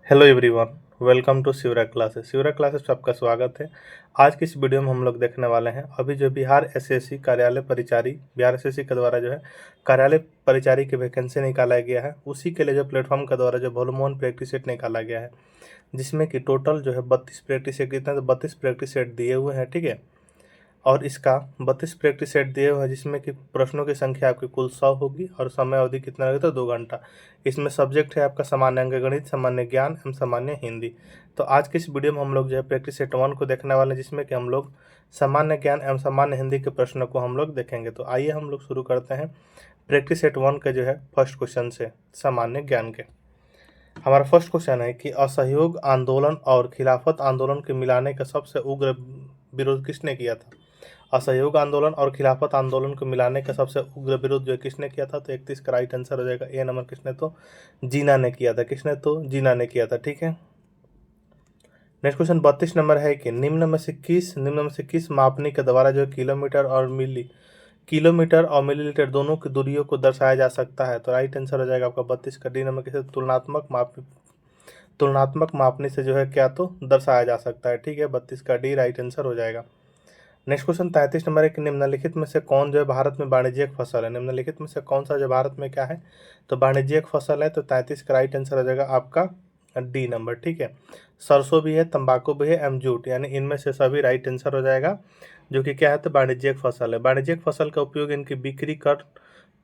Hello everyone. Welcome to Shivra classes. Shivra classes पे आपका स्वागत है। आज की इस वीडियो में हम लोग देखने वाले हैं अभी जो बिहार एसएससी कार्यालय परिचारी बिहार एसएससी के द्वारा जो है कार्यालय परिचारी की वैकेंसी निकाला गया है, उसी के लिए जो प्लेटफॉर्म के द्वारा जो वॉल्यूम 1 प्रैक्टिस सेट निकाला गया है, जिसमें कि टोटल जो है 32 प्रैक्टिस सेट कितना, तो 32 प्रैक्टिस सेट दिए हुए हैं। ठीक है, और इसका 32 प्रैक्टिस सेट दिए हुए हैं, जिसमें कि प्रश्नों की संख्या आपकी कुल 100 होगी और समय अवधि कितना लगेगा, तो 2 घंटा। इसमें सब्जेक्ट है आपका सामान्य अंक गणित, सामान्य ज्ञान एवं सामान्य हिंदी। तो आज के इस वीडियो में हम लोग जो है प्रैक्टिस सेट 1 को देखने वाले हैं, जिसमें कि हम लोग सामान्य ज्ञान एवं सामान्य हिंदी के प्रश्नों को हम लोग देखेंगे। तो आइए हम लोग शुरू करते हैं प्रैक्टिस सेट 1 के जो है फर्स्ट क्वेश्चन से, सामान्य ज्ञान के। हमारा फर्स्ट क्वेश्चन है कि असहयोग आंदोलन और खिलाफत आंदोलन के मिलाने का सबसे उग्र विरोध किसने किया था। असहयोग आंदोलन और खिलाफत आंदोलन को मिलाने का सबसे उग्र विरोध जो किसने किया था, तो 31 का राइट आंसर हो जाएगा ए नंबर। किसने, तो जीना ने किया था। किसने, तो जीना ने किया था। ठीक है, नेक्स्ट क्वेश्चन 32 नंबर है कि निम्न में से किस मापनी के द्वारा जो किलोमीटर और मिलीलीटर दोनों की दूरियों को दर्शाया जा सकता है। तो राइट आंसर हो जाएगा आपका 32 का डी नंबर। किसे, तुलनात्मक मापनी से जो है क्या, तो दर्शाया जा सकता है। ठीक है, 32 का डी राइट आंसर हो जाएगा। नेक्स्ट क्वेश्चन 33 नंबर है कि निम्नलिखित में से कौन जो है भारत में वाणिज्यिक फसल है। निम्नलिखित में से कौन सा जो भारत में क्या है, तो वाणिज्यिक फसल है। तो 33 का राइट आंसर हो जाएगा आपका डी नंबर। ठीक है, सरसों भी है, तंबाकू भी है एवं जूट, यानी इनमें से सभी राइट आंसर हो जाएगा, जो कि क्या है, तो वाणिज्यिक फसल है। वाणिज्यिक फसल का उपयोग इनकी बिक्री कर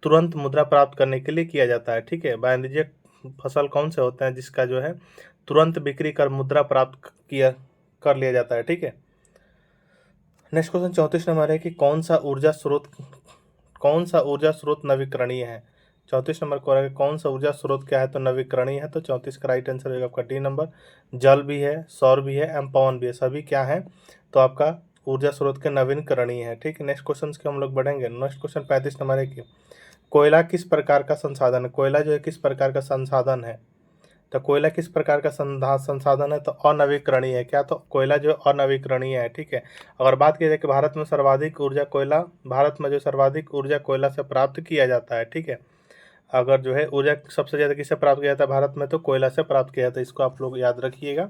तुरंत मुद्रा प्राप्त करने के लिए किया जाता है। ठीक है, वाणिज्यिक फसल कौन से होते हैं जिसका जो है तुरंत बिक्री कर मुद्रा प्राप्त किया कर लिया जाता है। ठीक है, नेक्स्ट क्वेश्चन 34 नंबर है कि कौन सा ऊर्जा स्रोत नवीकरणीय है। 34 नंबर को है कौन सा ऊर्जा स्रोत क्या है, तो नवीकरणीय है। तो 34 का राइट आंसर होगा आपका डी नंबर। जल भी है, सौर भी है एवं पवन भी है, सभी क्या है, तो आपका ऊर्जा स्रोत के नवीकरणीय है। ठीक है, नेक्स्ट क्वेश्चन के हम लोग बढ़ेंगे। नेक्स्ट क्वेश्चन 35 नंबर है कि कोयला किस प्रकार का संसाधन है। कोयला जो है किस प्रकार का संसाधन है, तो कोयला किस प्रकार का संसाधन है, तो अनवीकरणीय है। क्या, तो कोयला जो है अनवीकरणीय है। ठीक है, अगर बात की जाए कि भारत में जो सर्वाधिक ऊर्जा कोयला से प्राप्त किया जाता है। ठीक है, अगर जो है ऊर्जा सबसे ज़्यादा किससे प्राप्त किया जाता है भारत में, तो कोयला से प्राप्त किया जाता है। इसको आप लोग याद रखिएगा।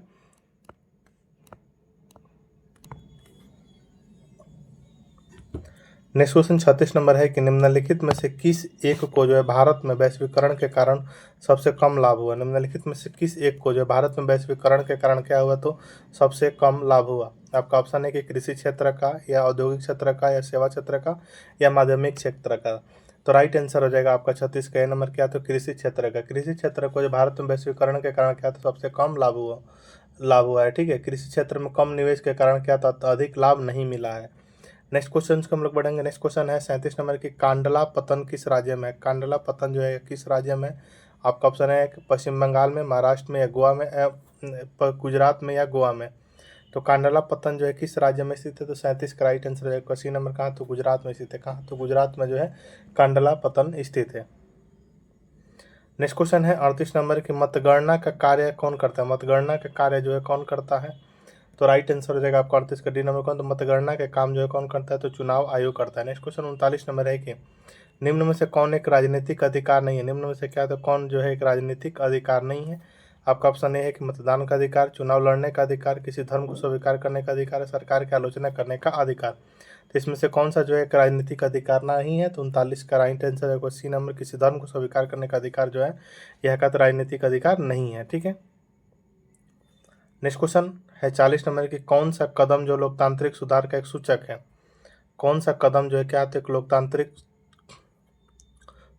नेक्स्ट क्वेश्चन 36 नंबर है कि निम्नलिखित में से किस एक को जो है भारत में वैश्वीकरण के कारण सबसे कम लाभ हुआ। निम्नलिखित में से किस एक को जो है भारत में वैश्वीकरण के कारण क्या हुआ, तो सबसे कम लाभ हुआ। आपका ऑप्शन है कि कृषि क्षेत्र का, या औद्योगिक क्षेत्र का, या सेवा क्षेत्र का, या माध्यमिक क्षेत्र का। तो राइट आंसर हो जाएगा आपका 36 का ए नंबर। क्या, तो कृषि क्षेत्र का। कृषि क्षेत्र को जो भारत में वैश्वीकरण के कारण क्या, तो सबसे कम लाभ हुआ है। ठीक है, कृषि क्षेत्र में कम निवेश के कारण क्या, तो अधिक लाभ नहीं मिला है। नेक्स्ट क्वेश्चन को हम लोग बढ़ेंगे। नेक्स्ट क्वेश्चन है 37 नंबर की कांडला पतन किस राज्य में है। कांडला पतन जो है किस राज्य में, आपका ऑप्शन है कि पश्चिम बंगाल में, महाराष्ट्र में, या गोवा में, गुजरात में, या गोवा में। तो कांडला पतन जो है किस राज्य में स्थित है, तो 37 का राइट आंसर है सी नंबर। कहाँ, तो गुजरात में स्थित है। कहाँ, तो गुजरात में जो है कांडला पतन स्थित है। नेक्स्ट क्वेश्चन है 38 नंबर की मतगणना का कार्य कौन करता है। मतगणना का कार्य जो है कौन करता है, तो राइट आंसर हो जाएगा आपका 38 का डी नंबर। कौन, तो मतगणना के काम जो है कौन करता है, तो चुनाव आयोग करता है। नेक्स्ट क्वेश्चन 39 नंबर है कि निम्न में से कौन एक राजनीतिक अधिकार नहीं है। निम्न में से क्या, तो कौन जो है एक राजनीतिक अधिकार नहीं है। आपका ऑप्शन ए है कि मतदान का अधिकार, चुनाव लड़ने का अधिकार, किसी धर्म को स्वीकार करने का अधिकार, सरकार की आलोचना करने का अधिकार। तो इसमें से कौन सा जो है एक राजनीतिक अधिकार नहीं है, तो 39 का राइट आंसर है सी नंबर। किसी धर्म को स्वीकार करने का अधिकार जो है यह का, तो राजनीतिक अधिकार नहीं है। ठीक है, नेक्स्ट क्वेश्चन है 40 नंबर की कौन सा कदम जो लोकतांत्रिक सुधार का एक सूचक है। कौन सा कदम जो है क्या, तो एक लोकतांत्रिक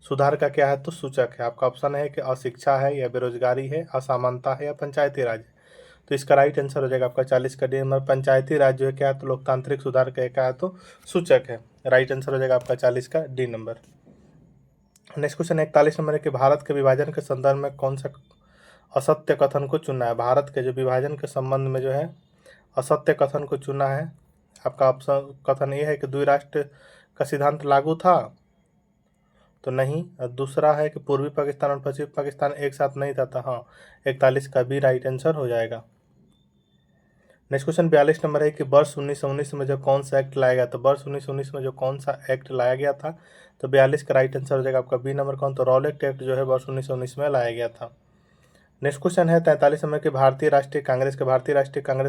सुधार का क्या है, तो सूचक है। आपका ऑप्शन है कि अशिक्षा है, या बेरोजगारी है, असमानता है, या पंचायती राज है। तो इसका राइट आंसर हो जाएगा आपका 40 का डी नंबर। पंचायती राज जो है क्या है, तो लोकतांत्रिक सुधार का क्या है, तो सूचक है। राइट आंसर हो जाएगा आपका 40 का D number. Next question 41 number है कि भारत के विभाजन के संदर्भ में कौन सा असत्य कथन को चुना है। भारत के जो विभाजन के संबंध में जो है असत्य कथन को चुना है। आपका ऑप्शन कथन ये है कि द्विराष्ट्र का सिद्धांत लागू था, तो नहीं। और दूसरा है कि पूर्वी पाकिस्तान और पश्चिमी पाकिस्तान एक साथ नहीं था, तो हाँ। 41 का भी राइट आंसर हो जाएगा। नेक्स्ट क्वेश्चन 42 नंबर है कि वर्ष 1919 में जो कौन सा एक्ट लाया गया था। वर्ष 1919 में जो कौन सा एक्ट लाया गया था, तो 42 का राइट आंसर हो जाएगा आपका बी नंबर। कौन, तो रॉलेट एक्ट जो है वर्ष 1919 में लाया गया था। नेक्स्ट क्वेश्चन है 43 नंबर की भारतीय राष्ट्रीय कांग्रेस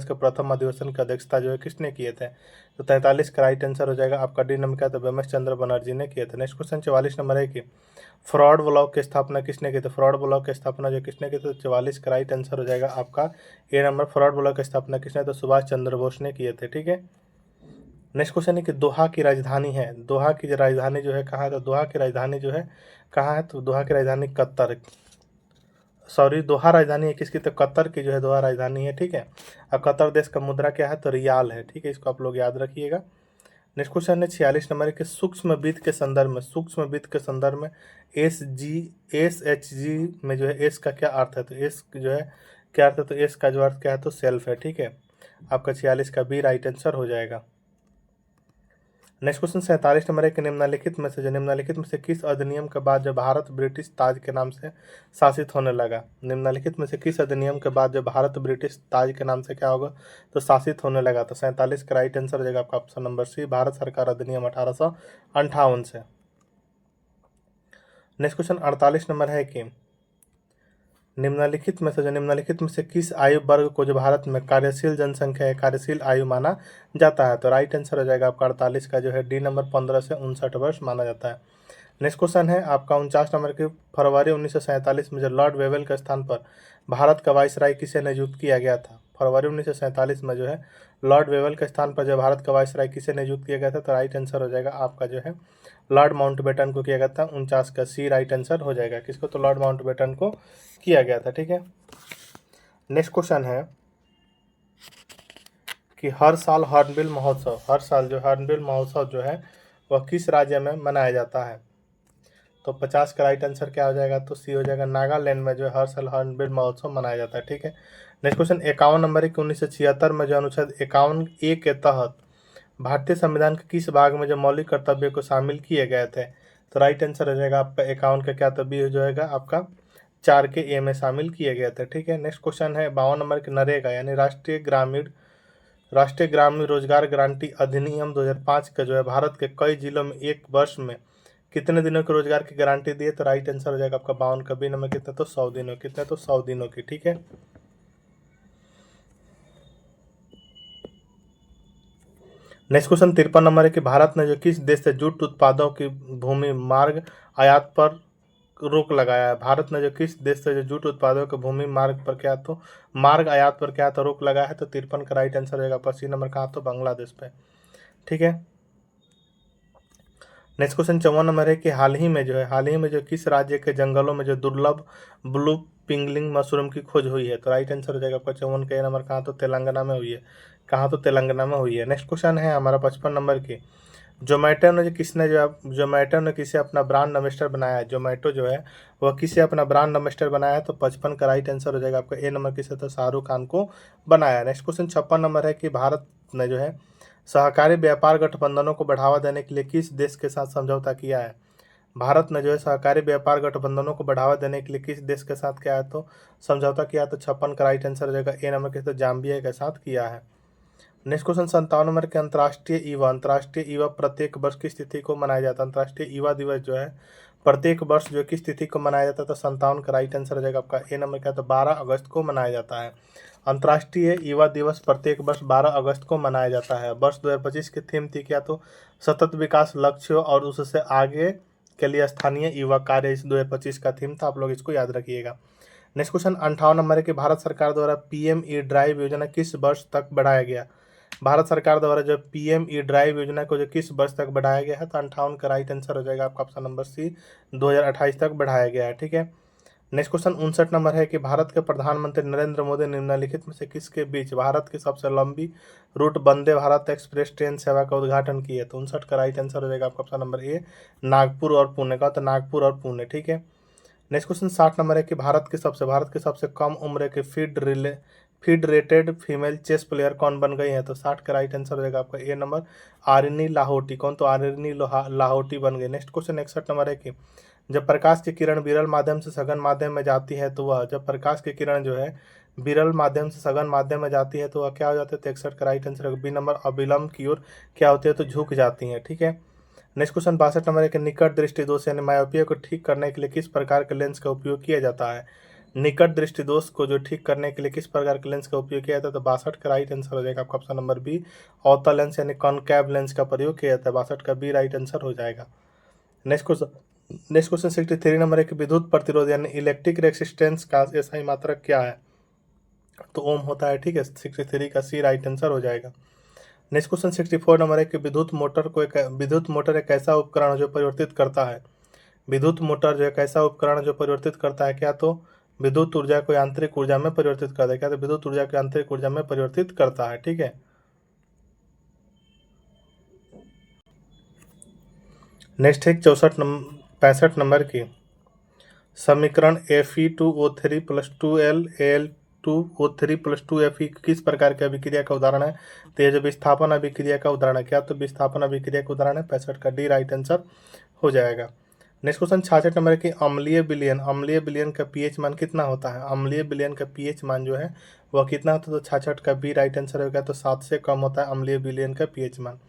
के प्रथम अधिवेशन की अध्यक्षता जो है किसने किए थे? तो 43 का राइट आंसर हो जाएगा आपका डी नंबर का, तो बिमल चंद्र बनर्जी ने किए थे। नेक्स्ट क्वेश्चन 44 नंबर है कि फ्रॉड ब्लॉक की स्थापना किसने की थी? फ्रॉड ब्लॉक की स्थापना जो किसने की थी? तो 44 का राइट आंसर हो जाएगा आपका ए नंबर, फ्रॉड ब्लॉक की स्थापना किसने? तो सुभाष चंद्र बोस ने किए थे। ठीक है, नेक्स्ट क्वेश्चन है कि दोहा की राजधानी है, दोहा की राजधानी जो है कहाँ है? तो दोहा की राजधानी जो है कहाँ है? तो दोहा की राजधानी कतर, सॉरी दोहा राजधानी है किसकी? तो कतर की जो है दोहा राजधानी है। ठीक है, और कतर देश का मुद्रा क्या है? तो रियाल है। ठीक है, इसको आप लोग याद रखिएगा। नेक्स्ट क्वेश्चन है 46 नंबर के सूक्ष्म वित्त के संदर्भ में, सूक्ष्म वित्त के संदर्भ में SHG में जो है एस का क्या अर्थ है? तो एस जो है क्या अर्थ है? तो एस का जो अर्थ क्या है? तो सेल्फ है। ठीक है, आपका 46 का बी राइट आंसर हो जाएगा। नेक्स्ट क्वेश्चन 47 नंबर है कि निम्नलिखित में से किस अधिनियम के बाद जब भारत ब्रिटिश ताज के नाम से शासित होने लगा? निम्नलिखित में से किस अधिनियम के बाद जब भारत ब्रिटिश ताज के नाम से क्या होगा? तो शासित होने लगा। तो 47 का राइट आंसर हो जाएगा आपका ऑप्शन नंबर सी, भारत सरकार अधिनियम 1858 से। नेक्स्ट क्वेश्चन 48 नंबर है कि निम्नलिखित में से किस आयु वर्ग को जो भारत में कार्यशील जनसंख्या या कार्यशील आयु माना जाता है? तो राइट आंसर हो जाएगा आपका 48 का जो है डी नंबर, 15 से 59 वर्ष माना जाता है। नेक्स्ट क्वेश्चन है आपका 49 नंबर के फरवरी 1947 में जो लॉर्ड वेवेल के स्थान पर भारत का वाइसराय किसे नियुक्त किया गया था? फरवरी 1947 में जो है लॉर्ड वेवेल के स्थान पर जो भारत का वाइसराय किसे नियुक्त किया गया था? तो राइट आंसर हो जाएगा आपका जो है लॉर्ड माउंटबेटन को किया गया था। 49 का सी राइट आंसर हो जाएगा। किसको? तो लॉर्ड माउंटबेटन को किया गया था। ठीक है, नेक्स्ट क्वेश्चन है कि हर साल हर साल जो हॉर्नबिल महोत्सव जो है वह किस राज्य में मनाया जाता है? तो 50 का राइट आंसर क्या हो जाएगा? तो सी हो जाएगा, नागालैंड में जो है हर साल हॉर्नबिल महोत्सव मनाया जाता है। ठीक है, नेक्स्ट क्वेश्चन 51 नंबर है कि 1976 में जो अनुच्छेद 51A के तहत भारतीय संविधान के किस भाग में जो मौलिक कर्तव्य को शामिल किए गए थे? तो राइट आंसर हो जाएगा आपका 51 का क्या? तो बी हो जाएगा आपका 4 के ए में शामिल किए गए थे। ठीक है, नेक्स्ट क्वेश्चन है 52 नंबर के नरेगा यानी राष्ट्रीय ग्रामीण रोजगार गारंटी अधिनियम 2005 का जो है भारत के कई जिलों में एक वर्ष में कितने दिनों के रोजगार की गारंटी दी है? तो राइट आंसर हो जाएगा आपका 52 का बी नंबर, कितने? तो 100 दिनों, कितने? तो 100 दिनों की। ठीक है, नेक्स्ट क्वेश्चन 53 नंबर है कि भारत ने जो किस देश से जूट उत्पादों की भूमि मार्ग आयात पर रोक लगाया है? भारत ने जो किस देश से जो जूट उत्पादों के भूमि मार्ग पर क्या तो मार्ग आयात पर क्या तो रोक लगाया है? तो 53 का राइट आंसर हो जाएगा आपका सी नंबर, कहाँ? तो बांग्लादेश पे। ठीक है, नेक्स्ट क्वेश्चन 54 नंबर है कि हाल ही में जो किस राज्य के जंगलों में जो दुर्लभ ब्लू पिंगलिंग मशरूम की खोज हुई है? तो राइट आंसर हो जाएगा आपका 54 का नंबर, कहाँ? तो तेलंगाना में हुई है। कहाँ? तो तेलंगाना में हुई है। नेक्स्ट क्वेश्चन है हमारा 55 नंबर की, जोमेटो ने किसे अपना ब्रांड एम्बेसडर बनाया है? जोमेटो जो है वह किसे अपना ब्रांड एम्बेसडर बनाया है? तो 55 का राइट आंसर हो जाएगा आपका ए नंबर, किसे? तो शाहरुख खान को बनाया है। नेक्स्ट क्वेश्चन 56 नंबर है कि भारत ने जो है सहकारी व्यापार गठबंधनों को बढ़ावा देने के लिए किस देश के साथ समझौता किया है? भारत ने जो है सहकारी व्यापार गठबंधनों को बढ़ावा देने के लिए किस देश के साथ क्या है? तो समझौता किया। तो 56 का राइट आंसर हो जाएगा ए नंबर के, तो जाम्बिया के साथ किया है। नेक्स्ट क्वेश्चन 57 नंबर के अंतर्राष्ट्रीय युवा प्रत्येक वर्ष की तिथि को मनाया जाता है? अंतर्राष्ट्रीय युवा दिवस जो है प्रत्येक वर्ष जो किस तिथि को मनाया जाता है? तो 57 का राइट आंसर हो जाएगा आपका ए नंबर का, तो 12 अगस्त को मनाया जाता है। अंतर्राष्ट्रीय युवा दिवस प्रत्येक वर्ष 12 अगस्त को मनाया जाता है। वर्ष 2025 की थीम थी क्या? तो सतत विकास लक्ष्यों और उससे आगे के लिए स्थानीय युवा कार्य, इस 2025 का थीम था। आप लोग इसको याद रखिएगा। नेक्स्ट क्वेश्चन 58 नंबर है कि भारत सरकार द्वारा पीएमई ड्राइव योजना किस वर्ष तक बढ़ाया गया? भारत सरकार द्वारा जो पीएमई ड्राइव योजना को जो किस वर्ष तक बढ़ाया गया है? तो 58 का राइट आंसर हो जाएगा आपका ऑप्शन नंबर सी, 2028 तक बढ़ाया गया है। ठीक है, नेक्स्ट क्वेश्चन 59 नंबर है कि भारत के प्रधानमंत्री नरेंद्र मोदी निम्नलिखित में से किसके बीच भारत की सबसे लंबी root Vande Bharat express train सेवा का उद्घाटन किया? तो 59 का राइट आंसर हो जाएगा आपका ऑप्शन नंबर ए, नागपुर और पुणे का। तो नागपुर और पुणे। ठीक है, नेक्स्ट क्वेश्चन 60 नंबर है कि भारत के सबसे कम उम्र के FIDE rated female chess player कौन बन गई है? तो 60 का राइट आंसर हो जाएगा आपका ए नंबर, आरिनी लाहोटी। कौन? तो आरिनी लाहोटी बन गई। नेक्स्ट क्वेश्चन 61 नंबर है कि जब प्रकाश की किरण विरल माध्यम से सघन माध्यम में जाती है तो वह जब प्रकाश की किरण जो है विरल माध्यम से सघन माध्यम में जाती है तो वह क्या हो जाती है? तो 61 का राइट आंसर बी नंबर, अविलंब की ओर क्या होती है? तो झुक जाती है। ठीक है, नेक्स्ट क्वेश्चन 62 नंबर है कि निकट दृष्टि दोष यानी मायोपिया को ठीक करने के लिए किस प्रकार के लेंस का उपयोग किया जाता है? निकट दृष्टि दोष को जो ठीक करने के लिए किस प्रकार के लेंस का उपयोग किया जाता है, तो 62 का राइट आंसर हो जाएगा आपका ऑप्शन नंबर बी, अवतल लेंस यानी कॉनकैव लेंस का प्रयोग किया जाता है। 62 का बी राइट आंसर हो जाएगा। नेक्स्ट क्वेश्चन 63 नंबर है कि विद्युत प्रतिरोध यानी इलेक्ट्रिक रेसिस्टेंस का एसआई मात्रक क्या है, तो ओम होता है। ठीक है, 63 का सी राइट आंसर हो जाएगा। नेक्स्ट क्वेश्चन 64 नंबर है कि विद्युत मोटर एक ऐसा उपकरण जो परिवर्तित करता है, विद्युत मोटर जो एक ऐसा उपकरण जो परिवर्तित करता है, क्या तो विद्युत ऊर्जा को यांत्रिक ऊर्जा में परिवर्तित करता है, क्या तो विद्युत ऊर्जा को यांत्रिक ऊर्जा में परिवर्तित करता है। ठीक है, नेक्स्ट है 65 नंबर की समीकरण Fe2O3 + 2Al2O3 + 2Fe किस प्रकार की अभिक्रिया का उदाहरण है, तो ये जो विस्थापन अभिक्रिया का उदाहरण है, क्या तो विस्थापन अभिक्रिया का उदाहरण है। 65 का डी राइट आंसर हो जाएगा। नेक्स्ट क्वेश्चन 66 नंबर है कि अम्लीय विलयन का पीएच मान कितना होता है, अम्लीय विलयन का पीएच मान जो है वह कितना होता है, तो 66 का बी राइट आंसर होगा, तो 7 से कम होता है अम्लीय विलयन का पीएच मान।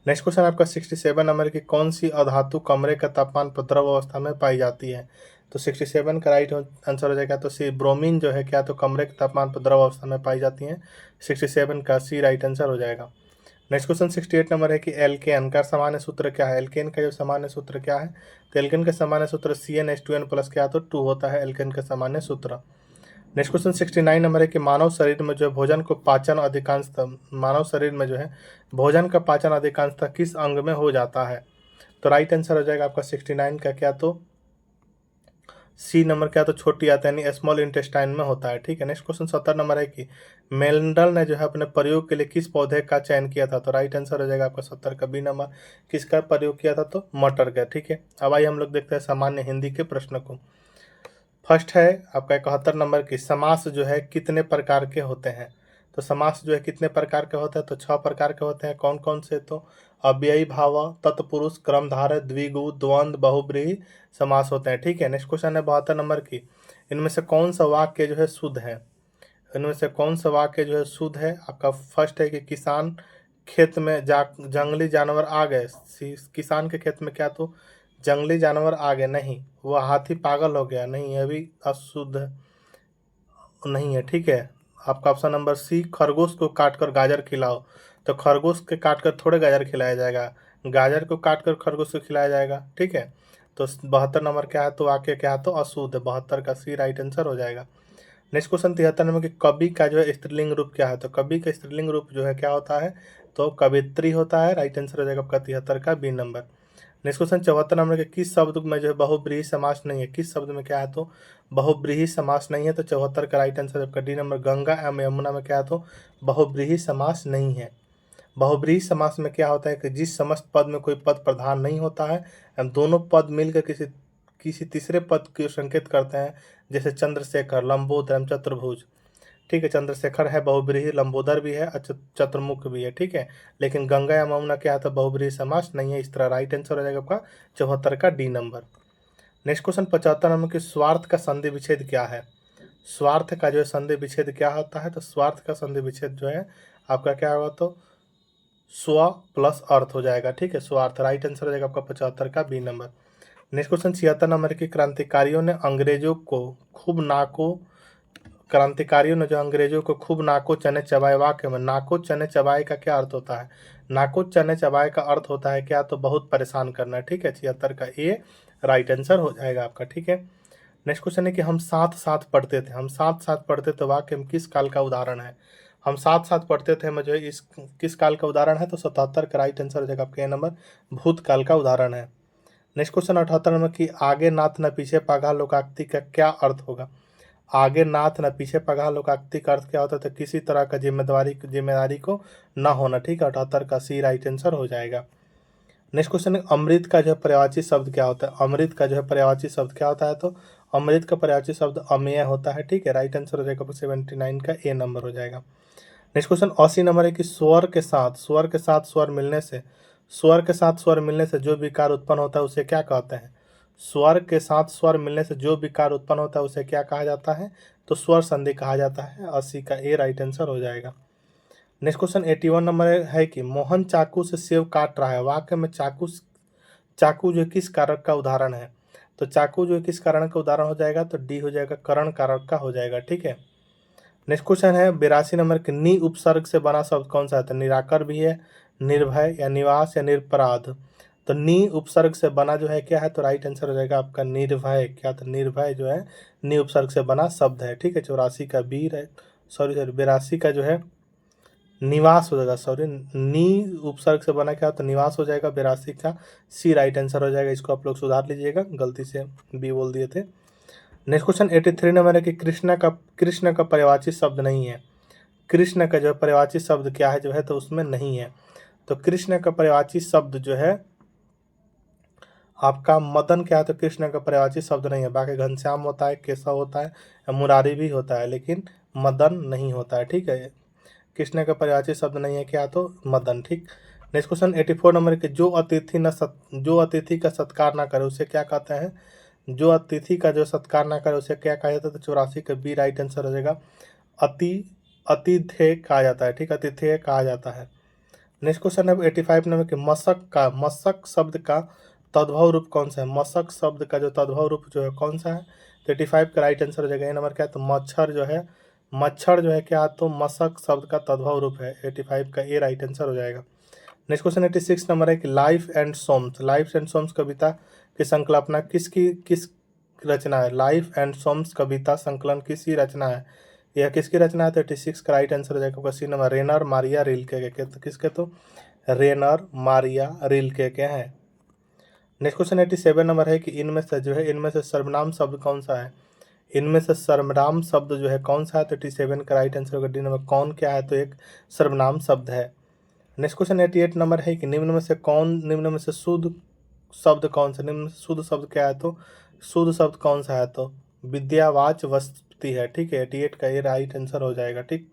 नेक्स्ट क्वेश्चन आपका 67 नंबर की कौन सी अधातु कमरे का तापमान पर द्रव अवस्था में पाई जाती है, तो 67 का राइट आंसर हो जाएगा, तो सी ब्रोमीन जो है क्या तो कमरे के तापमान पर द्रव अवस्था में पाई जाती है। 67 का सी राइट आंसर हो जाएगा। नेक्स्ट क्वेश्चन 68 नंबर है कि एल्केन का सामान्य सूत्र क्या है, एल्केन का जो सामान्य सूत्र क्या है, तो एल्केन का सामान्य सूत्र CnH2n+ क्या तो 2 होता है एल्केन का सामान्य सूत्र। नेक्स्ट क्वेश्चन 69 नंबर है कि मानव शरीर में जो है मानव शरीर में जो है भोजन का पाचन अधिकांशतः किस अंग में हो जाता है, तो राइट आंसर हो जाएगा आपका 69 का क्या तो सी नंबर क्या तो छोटी आता है यानी स्मॉल इंटेस्टाइन में होता है। ठीक है, नेक्स्ट क्वेश्चन 70 नंबर है कि मेंडल ने जो है अपने प्रयोग के लिए किस पौधे का चयन किया था, तो राइट आंसर हो जाएगा आपका 70 का बी नंबर, किसका प्रयोग किया था, तो मटर का। ठीक है, अब आइए हम लोग देखते हैं सामान्य हिंदी के प्रश्न को। फर्स्ट है आपका 71 नंबर की समास जो है कितने प्रकार के होते हैं, तो समास जो है कितने प्रकार के होते हैं, तो 6 प्रकार के होते हैं। कौन कौन से, तो अव्ययी भाव, तत्पुरुष, क्रमधारय, द्विगु, द्वंद्व, बहुब्रीहि समास होते हैं। ठीक है, नेक्स्ट क्वेश्चन है 72 नंबर की इनमें से कौन सा वाक्य जो है शुद्ध है, इनमें से कौन सा वाक्य जो है शुद्ध है। आपका फर्स्ट है कि किसान खेत में जंगली जानवर आ गए, किसान के खेत में क्या तो जंगली जानवर आ गए, नहीं। वह हाथी पागल हो गया, नहीं, यह भी अशुद्ध नहीं है। ठीक है, आपका ऑप्शन नंबर सी खरगोश को काटकर गाजर खिलाओ, तो खरगोश के काटकर थोड़े गाजर खिलाया जाएगा, गाजर को काटकर खरगोश को खिलाया जाएगा। ठीक है, तो 72 नंबर क्या है, तो वाक्य क्या है, तो अशुद्ध। 72 का सी राइट आंसर हो जाएगा। नेक्स्ट क्वेश्चन 73 नंबर की कवि का जो है स्त्रीलिंग रूप क्या है, तो कवि का स्त्रीलिंग रूप जो है क्या होता है, तो कवित्री होता है। राइट आंसर हो जाएगा आपका 73 का B number. Next question 74 number के किस शब्द में जो है बहुब्रीहि समास नहीं है, किस शब्द में क्या है, तो बहुब्रीहि समास नहीं है, तो 74 का राइट आंसर आपका डी नंबर। गंगा एवं यमुना में क्या है, तो बहुब्रीहि समास नहीं है। बहुब्रीहि समास में क्या होता है कि जिस समस्त पद में कोई पद प्रधान नहीं होता है एवं दोनों पद मिलकर किसी किसी तीसरे पद को संकेत करते हैं, जैसे चंद्रशेखर, लंबोदर एवं चतुर्भुज। ठीक है, चंद्रशेखर है बहुब्रीहि, लंबोदर भी है, चतुर्मुख भी है। ठीक है, लेकिन गंगा या यमुना क्या था, बहुब्रीहि समास नहीं है। इस तरह राइट आंसर हो जाएगा आपका 74 का D number. Next question 75 number की स्वार्थ का संधि विच्छेद क्या है, स्वार्थ का जो है संधि विच्छेद क्या होता है, तो स्वार्थ का संधि विच्छेद जो है आपका क्या होगा, तो स्व प्लस अर्थ हो जाएगा। ठीक है, स्वार्थ राइट आंसर हो जाएगा आपका 75 का B number. Next question 76 number की क्रांतिकारियों ने अंग्रेजों को खूब नाको क्रांतिकारियों ने जो अंग्रेजों को खूब नाको चने चबाए, वाक्य में नाको चने चबाए का क्या अर्थ होता है, नाको चने चबाए का अर्थ होता है क्या, तो बहुत परेशान करना। ठीक है, 76 का ए राइट आंसर हो जाएगा आपका। ठीक है, नेक्स्ट क्वेश्चन है कि हम साथ साथ पढ़ते थे, हम साथ साथ पढ़ते थे वाक्य में किस काल का उदाहरण है, हम साथ साथ पढ़ते थे मुझे इस किस काल का उदाहरण है, तो 77 का राइट आंसर हो जाएगा आपका ए नंबर, भूतकाल का उदाहरण है। नेक्स्ट क्वेश्चन 78 नंबर की आगे नाथ न पीछे पगहा लोकाक्ति का क्या अर्थ होगा, आगे नाथ न पीछे पगहा लोकाक्ति का अर्थ क्या होता है, तो किसी तरह का जिम्मेदारी को न होना। ठीक है, 78 का सी राइट आंसर हो जाएगा। नेक्स्ट क्वेश्चन है अमृत का जो है पर्यायवाची शब्द क्या होता है, अमृत का जो है पर्यायवाची शब्द क्या होता है, तो अमृत का पर्यायवाची शब्द अमेय होता है। ठीक है, राइट आंसर हो जाएगा 79 का ए नंबर हो जाएगा। नेक्स्ट क्वेश्चन 80 नंबर है कि स्वर के साथ स्वर मिलने से जो विकार उत्पन्न होता है उसे क्या कहते हैं, स्वर के साथ स्वर मिलने से जो विकार उत्पन्न होता है उसे क्या कहा जाता है, तो स्वर संधि कहा जाता है। 80 का ए राइट आंसर हो जाएगा। नेक्स्ट क्वेश्चन 81 नंबर है कि मोहन चाकू से सेव काट रहा है, वाक्य में चाकू चाकू जो किस कारक का उदाहरण है, तो चाकू जो है किस कारण का उदाहरण हो जाएगा, तो डी हो जाएगा, करण कारक का हो जाएगा। ठीक है। नेक्स्ट क्वेश्चन है 82 नंबर के, नी उपसर्ग से बना शब्द कौन सा है, तो निराकर भी है, निर्भय या निवास या निरपराध। तो नी उपसर्ग से बना जो है क्या है, तो राइट आंसर हो जाएगा आपका निर्भय। क्या, तो निर्भय जो है नी उपसर्ग से बना शब्द है। ठीक है। 84 का बी, सॉरी 82 का जो है निवास हो जाएगा, सॉरी नी उपसर्ग से बना क्या, तो निवास हो जाएगा। 82 का सी राइट आंसर हो जाएगा। इसको आप लोग सुधार लीजिएगा, गलती से बी बोल दिए थे। नेक्स्ट क्वेश्चन 83 नंबर है कि कृष्ण का पर्यायवाची शब्द नहीं है। कृष्ण का जो है पर्यायवाची शब्द क्या है जो है, तो उसमें नहीं है। तो कृष्ण का पर्यायवाची शब्द जो है आपका मदन क्या है, तो कृष्ण का पर्यायवाची शब्द नहीं है। बाकी घनश्याम होता है, केशव होता है, मुरारी भी होता है, लेकिन मदन नहीं होता है। ठीक है। कृष्ण का पर्यायवाची शब्द नहीं है क्या, तो मदन। ठीक। नेक्स्ट क्वेश्चन 84 नंबर के, जो अतिथि का सत्कार ना करे उसे क्या कहते हैं। जो अतिथि का जो सत्कार ना करे उसे क्या कहा जाता है, तो 84 का बी राइट आंसर हो जाएगा, अतिथेय कहा जाता है। ठीक, अतिथेय कहा जाता है। नेक्स्ट क्वेश्चन है 85 नंबर के, मशक शब्द का तद्भव रूप कौन सा है। मशक शब्द का जो तद्भव रूप जो है कौन सा है, तो 85 का राइट आंसर हो जाएगा। ये नंबर क्या है, तो मच्छर जो है क्या, तो मशक शब्द का तद्भव रूप है। 85 का ए राइट आंसर हो जाएगा। नेक्स्ट क्वेश्चन 86 नंबर है कि लाइफ एंड सोम्स कविता की संकल्पना किस रचना है। लाइफ एंड सोम्स कविता संकलन किसकी रचना है, यह किसकी रचना है, तो 86 का राइट आंसर हो जाएगा। सी नंबर रेनर मारिया रिल्के के, तो किसके, तो रेनर मारिया रिल्के के हैं। नेक्स्ट क्वेश्चन 87 नंबर है कि इनमें से सर्वनाम शब्द कौन सा है। इनमें से सर्वनाम शब्द जो है कौन सा है, तो 87 का राइट आंसर होगा डी नंबर। कौन क्या है, तो एक सर्वनाम शब्द है। नेक्स्ट क्वेश्चन 88 नंबर है कि निम्न में से शुद्ध शब्द कौन सा। निम्न में से शुद्ध शब्द क्या है, तो शुद्ध शब्द कौन सा है, तो विद्यावाच वस्ती है। ठीक है। 88 का ये राइट आंसर हो जाएगा। ठीक।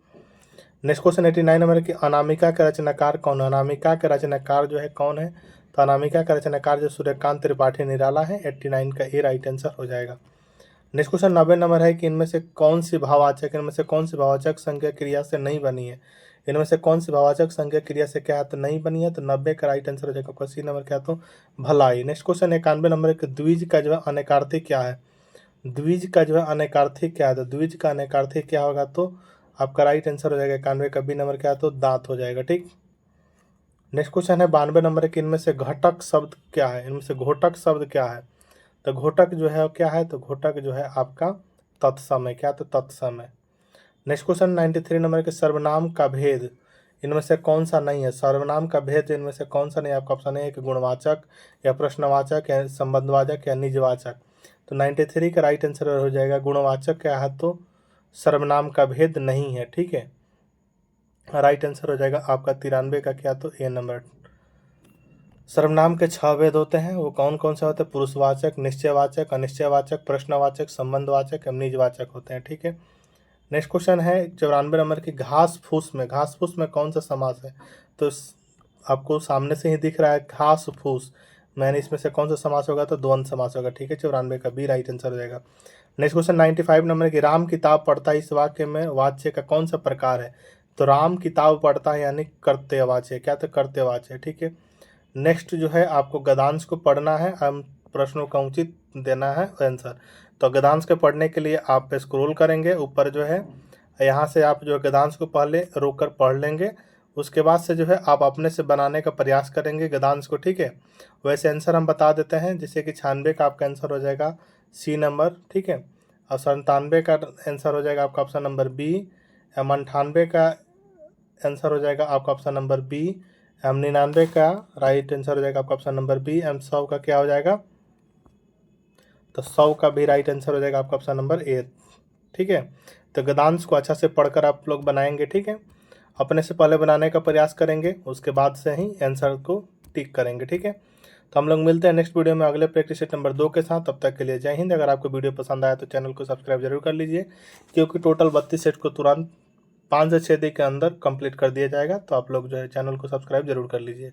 नेक्स्ट क्वेश्चन 89 नंबर की, अनामिका का रचनाकार कौन है। अनामिका का रचनाकार जो है कौन है, तो अनामिका का रचनाकार जो सूर्यकांत त्रिपाठी निराला है। 89 का ए राइट आंसर हो जाएगा। नेक्स्ट क्वेश्चन 90 नंबर है कि इनमें से कौन सी भाववाचक संज्ञा क्रिया से नहीं बनी है। इनमें से कौन सी भाववाचक संज्ञा क्रिया से क्या है, तो नहीं बनी है। तो 90 का राइट आंसर हो जाएगा आपका सी नंबर क्या, तो भलाई। नेक्स्ट क्वेश्चन 91 नंबर है, द्विज का जो है अनेकार्थी क्या है। द्विज का जो है अनेकार्थी क्या है, तो द्विज का अनेकार्थी क्या होगा, तो आपका राइट आंसर हो जाएगा 91 का बी नंबर क्या है, तो दांत हो जाएगा। ठीक। नेक्स्ट क्वेश्चन है 92 नंबर है कि इनमें से घटक शब्द क्या है। इनमें से घोटक शब्द क्या है, तो घोटक जो है क्या है, तो घोटक जो है आपका तत्सम क्या, तो तत्सम। नेक्स्ट क्वेश्चन 93 नंबर के, सर्वनाम का भेद इनमें से कौन सा नहीं है। सर्वनाम का भेद इनमें से कौन सा नहीं है, आपका ऑप्शन है कि गुणवाचक या प्रश्नवाचक या संबंधवाचक या निजवाचक। तो 93 का राइट आंसर हो जाएगा गुणवाचक क्या है, तो सर्वनाम का भेद नहीं है। ठीक है। राइट आंसर हो जाएगा आपका 93 का क्या, तो ए नंबर। सर्वनाम के 6 भेद होते हैं, वो कौन कौन से होते हैं, पुरुषवाचक, निश्चयवाचक, अनिश्चयवाचक, प्रश्नवाचक, संबंधवाचक, निजवाचक होते हैं। ठीक है। नेक्स्ट क्वेश्चन है 94 नंबर की, घास फूस में कौन सा समास है। तो आपको सामने से ही दिख रहा है घास फूस, मैंने इसमें से कौन सा समास होगा, तो द्वंद्व समास होगा। ठीक है। 94 का बी राइट आंसर हो जाएगा। नेक्स्ट क्वेश्चन 95 नंबर की, राम किताब पढ़ता है इस वाक्य में वाच्य का कौन सा प्रकार है। तो राम किताब पढ़ता है यानी कर्तव्यवाच्य क्या, तो कर्तव्यवाच्य। ठीक है। नेक्स्ट जो है आपको गद्यांश को पढ़ना है, हम प्रश्नों का उचित देना है आंसर। तो गद्यांश के पढ़ने के लिए आप स्क्रॉल करेंगे ऊपर जो है, यहाँ से आप जो है गद्यांश को पहले रोक कर पढ़ लेंगे, उसके बाद से जो है आप अपने से बनाने का प्रयास करेंगे गद्यांश को। ठीक है। वैसे आंसर हम बता देते हैं, जैसे कि 96 का आपका आंसर हो जाएगा सी नंबर। ठीक है। और 97 का आंसर हो जाएगा आपका ऑप्शन नंबर बी। 98 का आंसर हो जाएगा आपका ऑप्शन नंबर बी। 99 का राइट आंसर हो जाएगा आपका ऑप्शन नंबर बी। 100 का क्या हो जाएगा, तो 100 का भी राइट आंसर हो जाएगा आपका ऑप्शन नंबर ए। ठीक है। तो गद्यांश को अच्छा से पढ़कर आप लोग बनाएंगे। ठीक है। अपने से पहले बनाने का प्रयास करेंगे, उसके बाद से ही आंसर को टिक करेंगे। ठीक है। तो हम लोग मिलते हैं नेक्स्ट वीडियो में अगले प्रैक्टिस सेट नंबर 2 के साथ। तब तक के लिए जय हिंद। अगर आपको वीडियो पसंद आया तो चैनल को सब्सक्राइब जरूर कर लीजिए, क्योंकि टोटल 32 सेट को तुरंत 5 से 6 दिन के अंदर कंप्लीट कर दिया जाएगा। तो आप लोग जो है चैनल को सब्सक्राइब जरूर कर लीजिए।